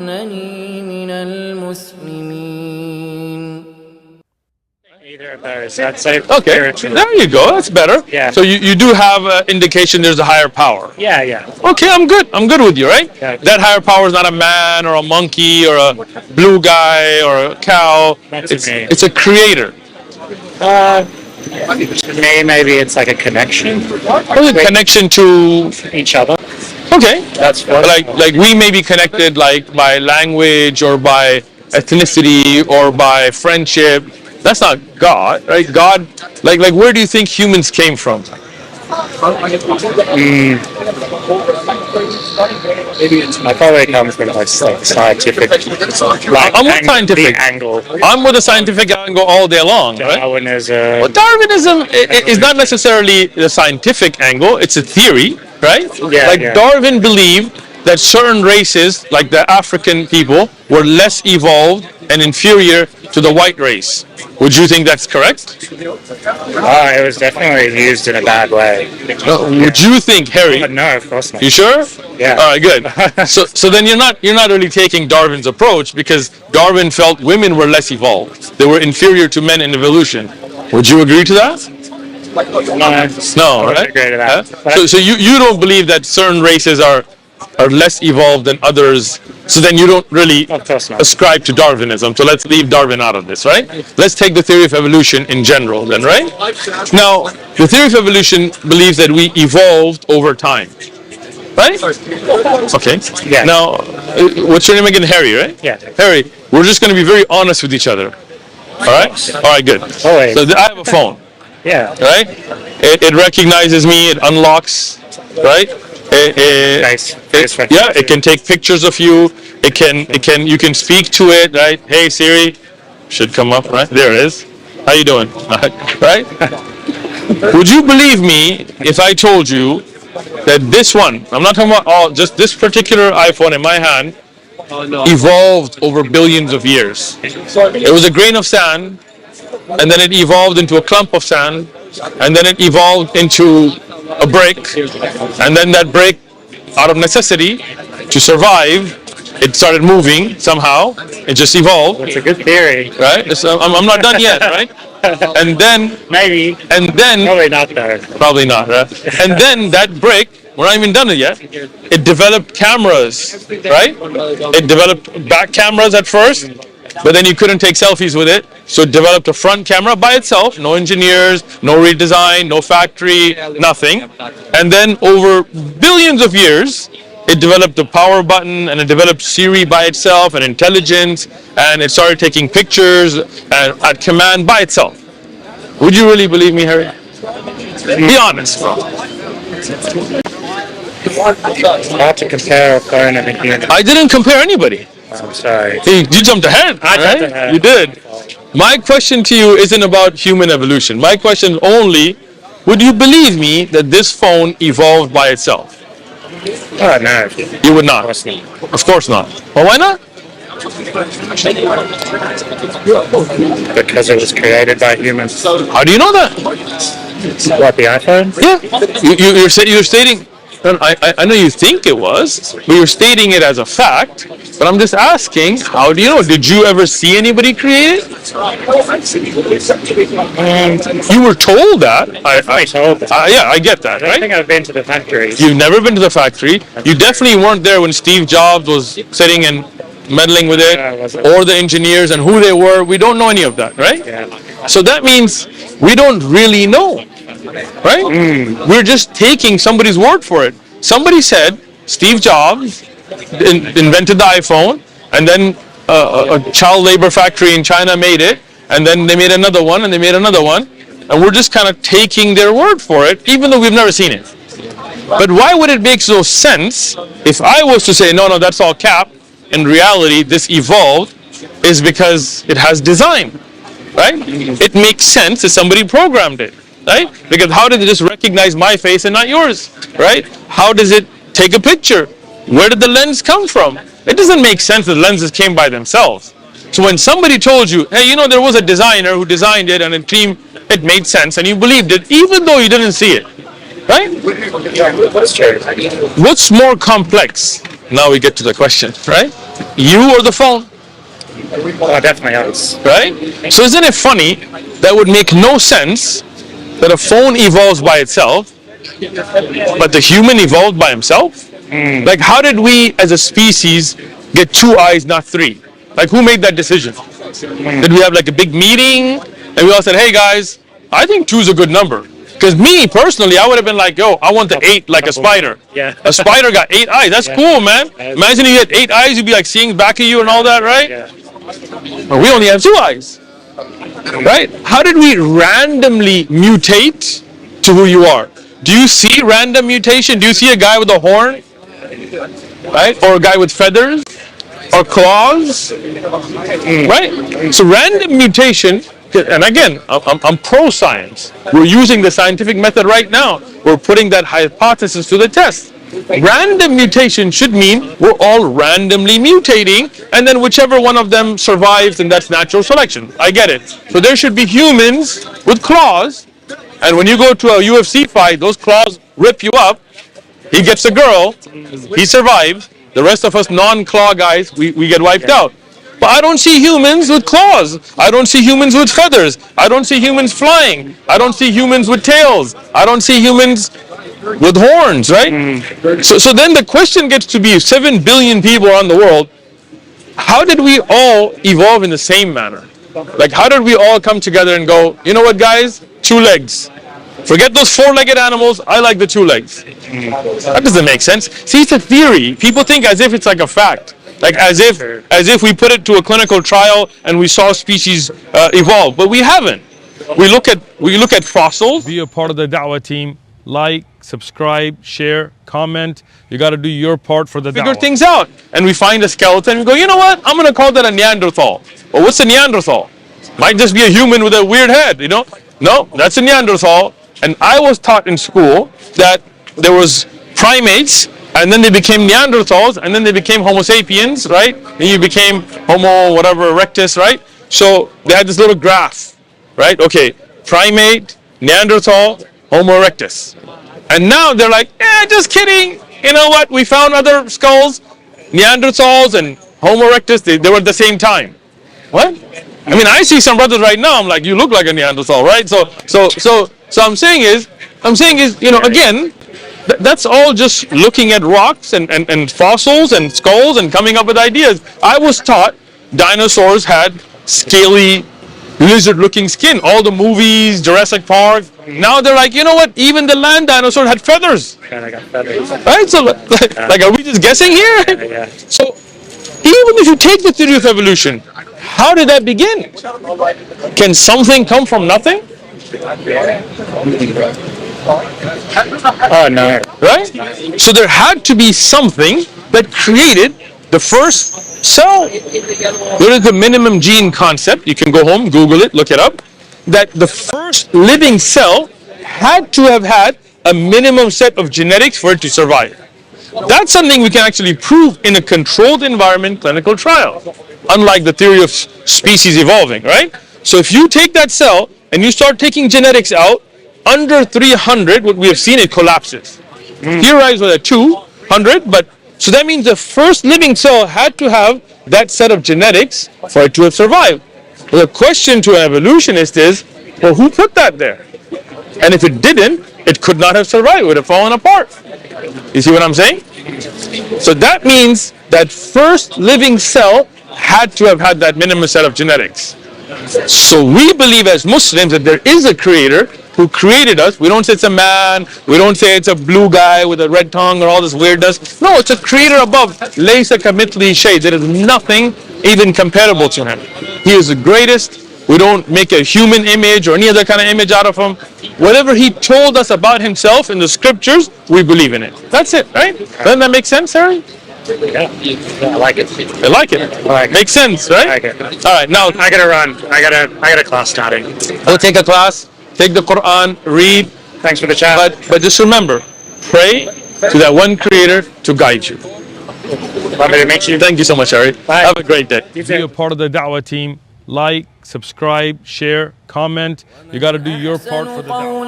إنني من المسلمين. Either of those. I'd say Okay, there you go. That's better. Yeah. So you do have an indication there's a higher power. Yeah. Okay, I'm good. I'm good with you, right? Yeah. That higher power is not a man or a monkey or a blue guy or a cow. That's me. It's a creator. Maybe it's like a connection. What's a connection to Each other. Okay. That's what. Like we may be connected like by language or by ethnicity or by friendship. That's not God, right? God, like where do you think humans came from? I probably come from like scientific. I'm with scientific angle. I'm with a scientific angle all day long, right? Darwinism. Well, Darwinism is not necessarily the scientific angle. It's a theory, right? Yeah. Darwin believed that certain races, like the African people, were less evolved and inferior to the white race. Would you think that's correct? It was definitely used in a bad way. Would you think, Harry? No, of course not. You sure? Yeah. All right, good. So then you're not really taking Darwin's approach, because Darwin felt women were less evolved. They were inferior to men in evolution. Would you agree to that? No, right? I agree to that. So you don't believe that certain races are less evolved than others, so then you don't really Of course not. ascribe to Darwinism. So let's leave Darwin out of this, right? Let's take the theory of evolution in general then, right? Now, the theory of evolution believes that we evolved over time, right? Okay. Yeah. Now, what's your name again? Harry, right? Yeah. Harry, we're just going to be very honest with each other. All right? All right, good. Always. So I have a phone, Yeah. right? It recognizes me, it unlocks, right? Face Yeah, it can take pictures of you. You can speak to it, right? Hey Siri, should come up, right? There it is. How you doing? Right? Would you believe me if I told you that this one, I'm not talking about just this particular iPhone in my hand, evolved over billions of years? It was a grain of sand, and then it evolved into a clump of sand, and then it evolved into a brick, and then that brick, out of necessity to survive, it started moving somehow. It just evolved. It's a good theory. Right? I'm not done yet, right? And then Maybe. Probably not though. probably not, right? And then that brick, we're not even done it yet. It developed cameras, right? It developed back cameras at first, but then you couldn't take selfies with it, so it developed a front camera by itself, no engineers, no redesign, no factory, nothing. And then over billions of years, it developed a power button, and it developed Siri by itself, and intelligence, and it started taking pictures at command by itself. Would you really believe me, Harry? Be honest, bro. It's hard to compare a phone and a human. I didn't compare anybody. I'm sorry. You jumped ahead. I jumped right? ahead. You did. My question to you isn't about human evolution. My question is only, would you believe me that this phone evolved by itself? Oh no. You would not. Of course not. Of course not. Well, why not? Because it was created by humans. How do you know that? What, the iPhone? Yeah. You're stating, I know you think it was, but you're stating it as a fact. But I'm just asking, how do you know? Did you ever see anybody create it? You were told that. I told that. Yeah, I get that, I don't right? think I've been to the factory. You've never been to the factory. You definitely weren't there when Steve Jobs was sitting and meddling with it, Yeah, I wasn't. or the engineers and who they were. We don't know any of that, right? Yeah. So that means we don't really know, right? We're just taking somebody's word for it. Somebody said Steve Jobs invented the iPhone, and then a child labor factory in China made it, and then they made another one, and they made another one, and we're just kind of taking their word for it, even though we've never seen it. But why would it make no sense if I was to say, no, that's all cap, in reality this evolved, is because it has design, right? It makes sense if somebody programmed it, right? Because how did it just recognize my face and not yours, right? How does it take a picture? Where did the lens come from? It doesn't make sense that lenses came by themselves. So when somebody told you, hey, there was a designer who designed it, and it made sense, and you believed it, even though you didn't see it, right? That's true. What's more complex? Now we get to the question, right? You or the phone? Oh, definitely us. Right? So isn't it funny that would make no sense that a phone evolves by itself, but the human evolved by himself? Like, how did we as a species get 2 eyes, not 3? Like, who made that decision? Did we have like a big meeting and we all said, hey guys, I think 2 is a good number? Because me personally, I would have been like, yo, I want the 8 like a spider. Yeah. A spider got 8 eyes. That's cool, man. Imagine you had 8 eyes, you'd be like seeing back of you and all that, right? Yeah. But we only have 2 eyes. Right? How did we randomly mutate to who you are? Do you see random mutation? Do you see a guy with a horn? Right? Or a guy with feathers? Or claws? Right? So random mutation, and again, I'm pro-science. We're using the scientific method right now. We're putting that hypothesis to the test. Random mutation should mean we're all randomly mutating, and then whichever one of them survives, and that's natural selection. I get it. So there should be humans with claws, and when you go to a UFC fight, those claws rip you up. He gets a girl, he survives. The rest of us non-claw guys, we get wiped out. But I don't see humans with claws. I don't see humans with feathers. I don't see humans flying. I don't see humans with tails. I don't see humans with horns, right? So then the question gets to be, 7 billion people around the world, how did we all evolve in the same manner? Like, how did we all come together and go, you know what guys, 2 legs. Forget those 4-legged animals, I like the 2 legs. That doesn't make sense. See, it's a theory. People think as if it's like a fact. Like as if we put it to a clinical trial and we saw species evolve, but we haven't. We look at fossils. Be a part of the Dawah team. Like, subscribe, share, comment. You got to do your part for the Dawah. Figure things out, and we find a skeleton. We go, you know what? I'm going to call that a Neanderthal. Well, what's a Neanderthal? Might just be a human with a weird head, you know? No, that's a Neanderthal. And I was taught in school that there was primates, and then they became Neanderthals, and then they became Homo sapiens, right? Then you became Homo whatever erectus, right? So they had this little graph, right? Okay, primate, Neanderthal, Homo erectus. And now they're like, just kidding. You know what? We found other skulls, Neanderthals and Homo erectus, they were at the same time. What? I mean, I see some brothers right now, I'm like, you look like a Neanderthal, right? So I'm saying is, you know, again, that's all just looking at rocks and fossils and skulls and coming up with ideas. I was taught dinosaurs had scaly, lizard-looking skin. All the movies, Jurassic Park. Now they're like, you know what? Even the land dinosaur had feathers. Yeah, I got feathers. Right? So, like, are we just guessing here? Yeah. So, even if you take the theory of evolution, how did that begin? Can something come from nothing? Oh, no. Right? So there had to be something that created the first cell. There is the minimum gene concept. You can go home, Google it, look it up. That the first living cell had to have had a minimum set of genetics for it to survive. That's something we can actually prove in a controlled environment clinical trial, unlike the theory of species evolving, right? So if you take that cell and you start taking genetics out, under 300, what we have seen, it collapses. Theorized with a 200, but so that means the first living cell had to have that set of genetics for it to have survived. Well, the question to an evolutionist is, well, who put that there? And if it didn't, it could not have survived. It would have fallen apart. You see what I'm saying? So that means that first living cell had to have had that minimum set of genetics. So we believe as Muslims that there is a creator who created us. We don't say it's a man. We don't say it's a blue guy with a red tongue or all this weirdness. No, it's a creator above. Laysa kamithlihi shay. There is nothing even comparable to him. He is the greatest. We don't make a human image or any other kind of image out of him. Whatever he told us about himself in the scriptures, we believe in it. That's it, right? Doesn't that make sense, Harry? Yeah, I like it. I like it. I like it. Makes sense, right? I like it. All right, now I gotta run. I got a class starting. go take a class, take the Quran, read. Thanks for the chat. But just remember, pray to that one creator to guide you. Want me to meet you? Thank you so much, Harry. Bye. Have a great day. You too. Be a part of the Dawah team. Like, subscribe, share, comment. You got to do your part for the Dawah.